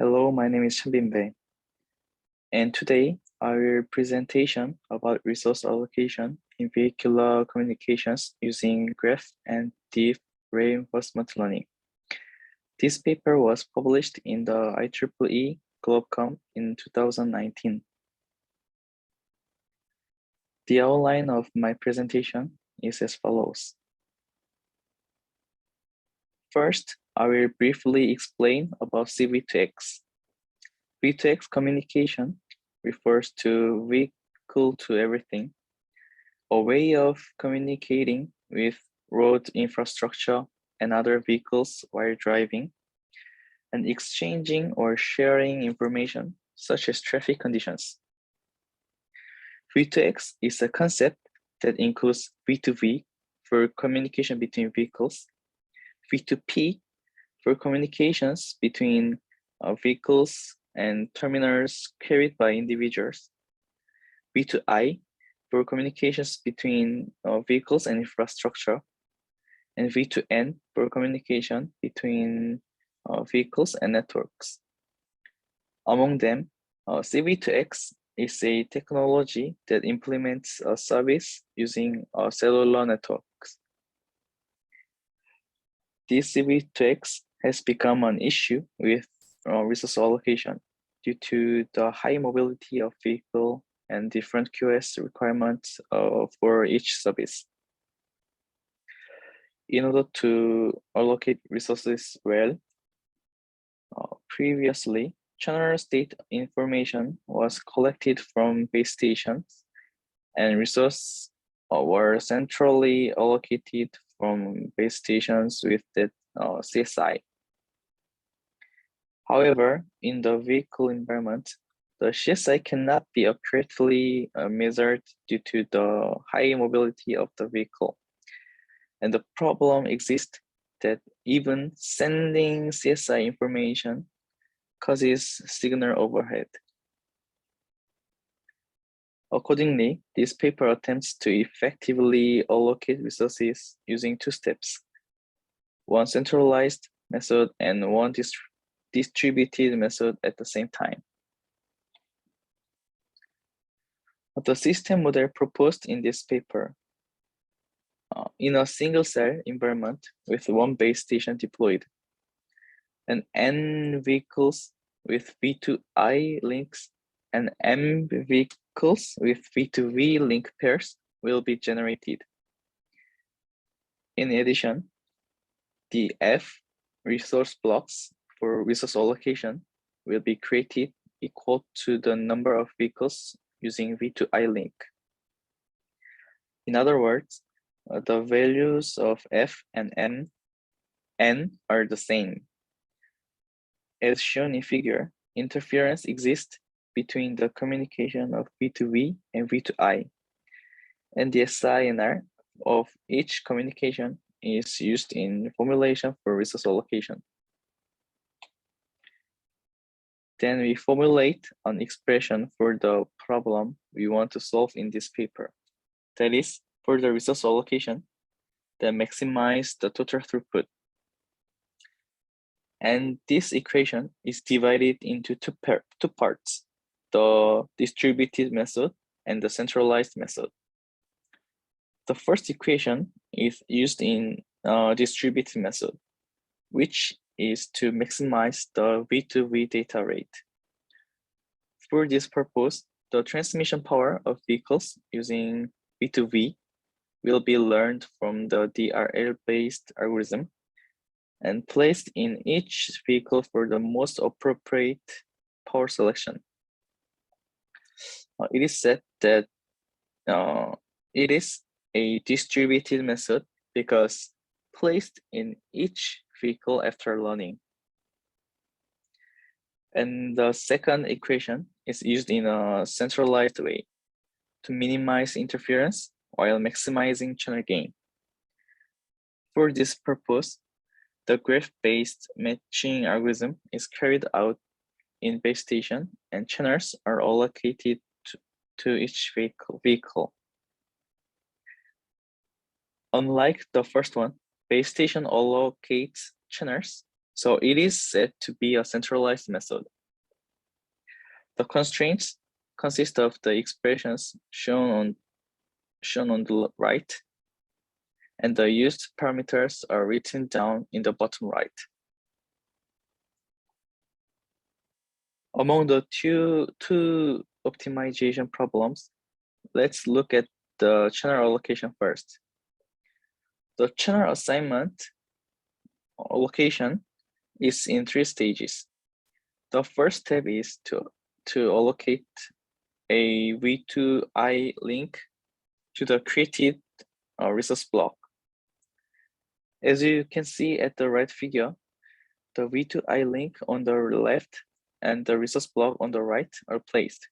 Hello, my name is Chanbin, and today our presentation about resource allocation in vehicular communications using graph and deep reinforcement learning. This paper was published in the IEEE Comm in 2019. The outline of my presentation is as follows. First, I will briefly explain about CV2X. V2X communication refers to vehicle to everything, a way of communicating with road infrastructure and other vehicles while driving, and exchanging or sharing information such as traffic conditions. V2X is a concept that includes V2V for communication between vehicles, V2P for communications between vehicles and terminals carried by individuals, V2I for communications between vehicles and infrastructure, and V2N for communication between vehicles and networks. Among them, CV2X is a technology that implements a service using cellular networks. This CV2X has become an issue with resource allocation due to the high mobility of vehicle and different QoS requirements for each service. In order to allocate resources well, previously, channel state information was collected from base stations and resources were centrally allocated from base stations with the CSI. However, in the vehicle environment, the CSI cannot be accurately measured due to the high mobility of the vehicle. And the problem exists that even sending CSI information causes signal overhead. Accordingly, this paper attempts to effectively allocate resources using two steps: one centralized method and one distributed method at the same time. The system model proposed in this paper, in a single cell environment with one base station deployed, and N vehicles with V2I links and M vehicles with V2V link pairs will be generated. In addition, the F resource blocks for resource allocation will be created equal to the number of vehicles using V2I link. In other words, the values of F and N are the same. As shown in figure, interference exists between the communication of V2V and V2I, and the SINR of each communication is used in formulation for resource allocation. Then we formulate an expression for the problem we want to solve in this paper. That is, for the resource allocation that maximize the total throughput. And this equation is divided into two parts, the distributed method and the centralized method. The first equation is used in distributed method, which is to maximize the V2V data rate. For this purpose, the transmission power of vehicles using V2V will be learned from the DRL-based algorithm and placed in each vehicle for the most appropriate power selection. It is said that it is a distributed method because placed in each vehicle after learning. And the second equation is used in a centralized way to minimize interference while maximizing channel gain. For this purpose, the graph-based matching algorithm is carried out in base station and channels are allocated to each vehicle. Unlike the first one, base station allocates channels So it is said to be a centralized method. The constraints consist of the expressions shown on the right, and the used parameters are written down in the bottom right. Among the two optimization problems, let's look at the channel allocation first. The channel assignment allocation is in 3 stages. The first step is to allocate a V2I link to the created resource block. As you can see at the right figure, the V2I link on the left and the resource block on the right are placed.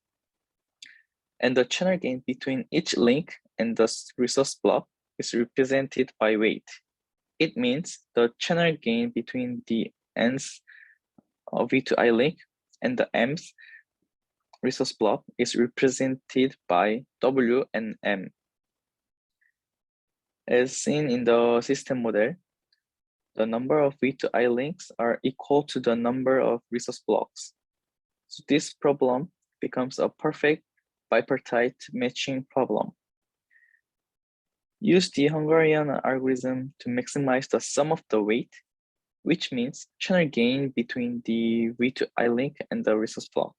And the channel gain between each link and the resource block is represented by weight. It means the channel gain between the n's V2I link and the m's resource block is represented by W and M. As seen in the system model, the number of V2I links are equal to the number of resource blocks. So this problem becomes a perfect bipartite matching problem. Use the Hungarian algorithm to maximize the sum of the weight, which means channel gain between the V2I link and the resource block.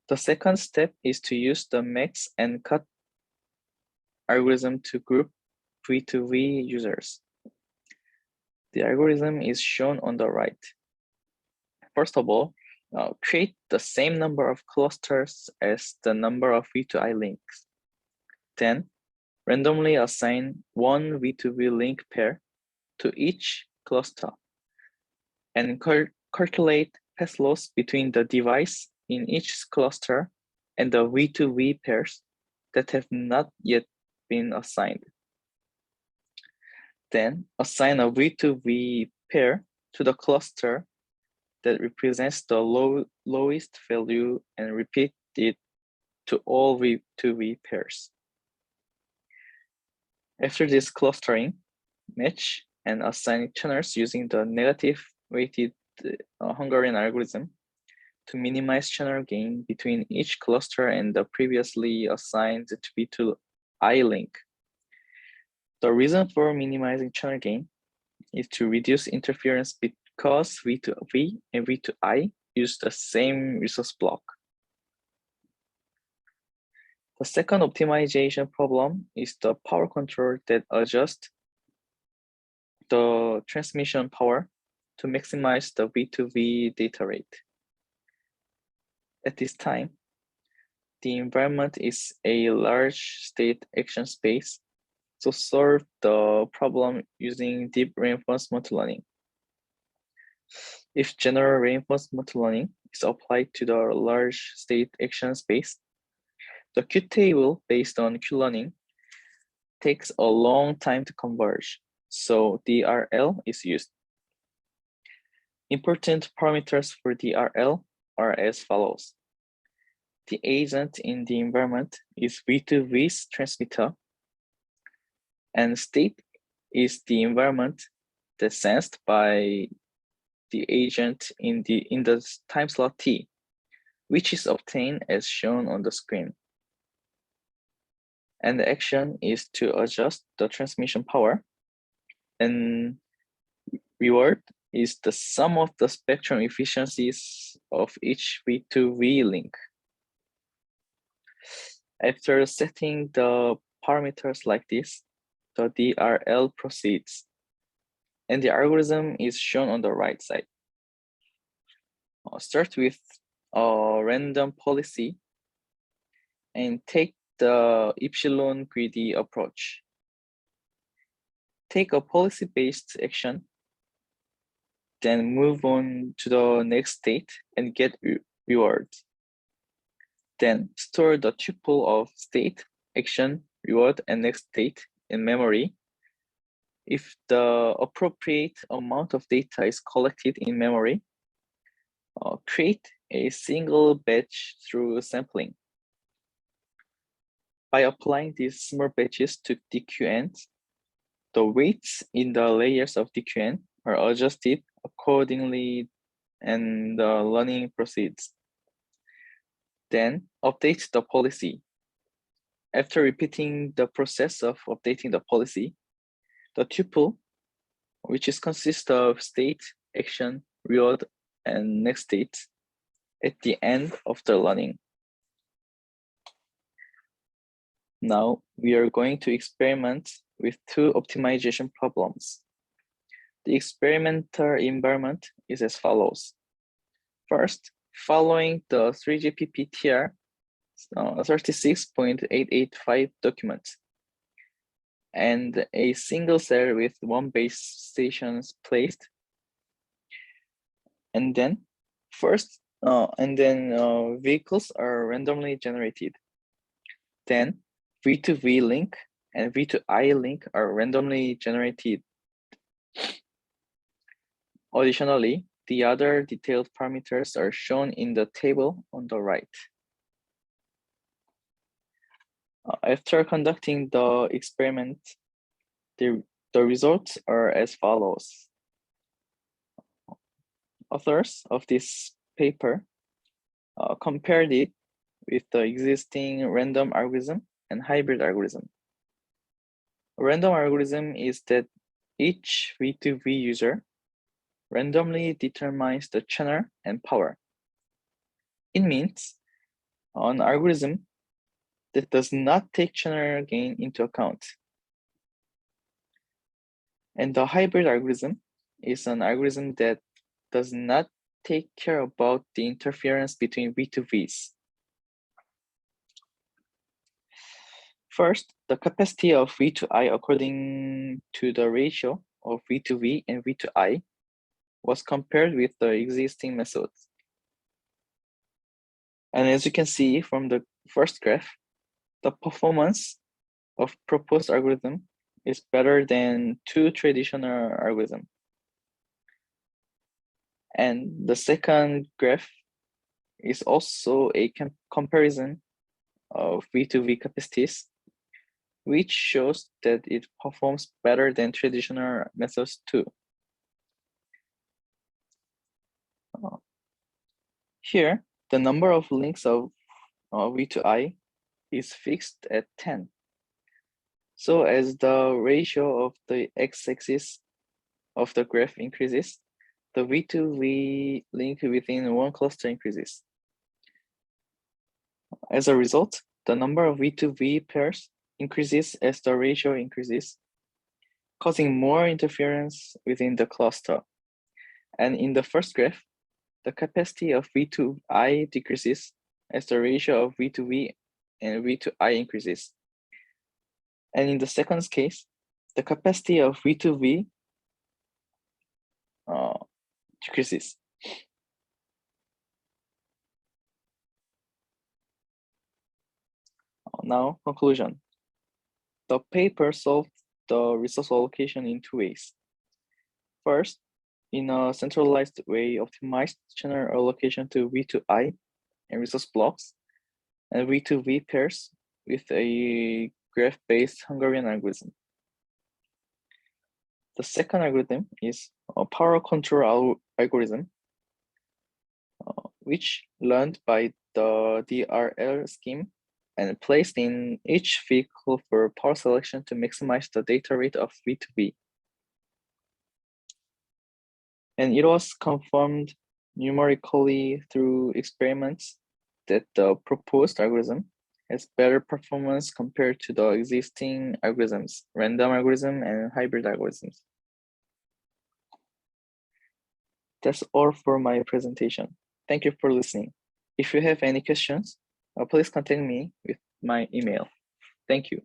The second step is to use the max and cut algorithm to group V2V users. The algorithm is shown on the right. First of all, create the same number of clusters as the number of V2I links. Then, randomly assign one V2V link pair to each cluster and calculate path loss between the device in each cluster and the V2V pairs that have not yet been assigned. Then assign a V2V pair to the cluster that represents the lowest value and repeat it to all V2V pairs. After this clustering, match and assign channels using the negative weighted Hungarian algorithm to minimize channel gain between each cluster and the previously assigned V2I link. The reason for minimizing channel gain is to reduce interference because V2V and V2I use the same resource block. The second optimization problem is the power control that adjusts the transmission power to maximize the V2V data rate. At this time, the environment is a large state action space, so solve the problem using deep reinforcement learning. If general reinforcement learning is applied to the large state action space, the Q table based on Q learning takes a long time to converge, so DRL is used. Important parameters for DRL are as follows. The agent in the environment is V2V's transmitter, and state is the environment that's sensed by the agent in the time slot T, which is obtained as shown on the screen. And the action is to adjust the transmission power, and reward is the sum of the spectrum efficiencies of each V2V link. After setting the parameters like this, the DRL proceeds, and the algorithm is shown on the right side. I'll start with a random policy and take the epsilon greedy approach. Take a policy-based action, then move on to the next state and get rewards. Then store the tuple of state, action, reward, and next state in memory. If the appropriate amount of data is collected in memory, create a single batch through sampling. By applying these small batches to DQNs, The weights in the layers of DQN are adjusted accordingly and the learning proceeds. Then update the policy. After repeating the process of updating the policy, the tuple, which consists of state, action, reward, and next state, at the end of the learning. Now we are going to experiment with two optimization problems. The experimental environment is as follows. First, following the 3GPP TR 36.885 document and a single cell with one base station placed, and then vehicles are randomly generated. Then V2V link and V2I link are randomly generated. Additionally, the other detailed parameters are shown in the table on the right. After conducting the experiment, the results are as follows. Authors of this paper compared it with the existing random algorithm and hybrid algorithm. A random algorithm is that each V2V user randomly determines the channel and power. It means an algorithm that does not take channel gain into account. And the hybrid algorithm is an algorithm that does not take care about the interference between V2Vs. First, the capacity of V2I according to the ratio of V2V and V2I was compared with the existing methods. And as you can see from the first graph, the performance of proposed algorithm is better than two traditional algorithms. And the second graph is also a comparison of V2V capacities, which shows that it performs better than traditional methods too. Here, the number of links of V2I is fixed at 10. So as the ratio of the x-axis of the graph increases, the V2V link within one cluster increases. As a result, the number of V2V pairs increases as the ratio increases, causing more interference within the cluster. And in the first graph, the capacity of V2I decreases as the ratio of V2V and V2I increases. And in the second case, the capacity of V2V decreases. Now, conclusion. The paper solved the resource allocation in two ways. First, in a centralized way, optimized channel allocation to V2I and resource blocks and V2V pairs with a graph-based Hungarian algorithm. The second algorithm is a power control algorithm, which learned by the DRL scheme and placed in each vehicle for power selection to maximize the data rate of V2V. And it was confirmed numerically through experiments that the proposed algorithm has better performance compared to the existing algorithms, random algorithm and hybrid algorithms. That's all for my presentation. Thank you for listening. If you have any questions, please contact me with my email. Thank you.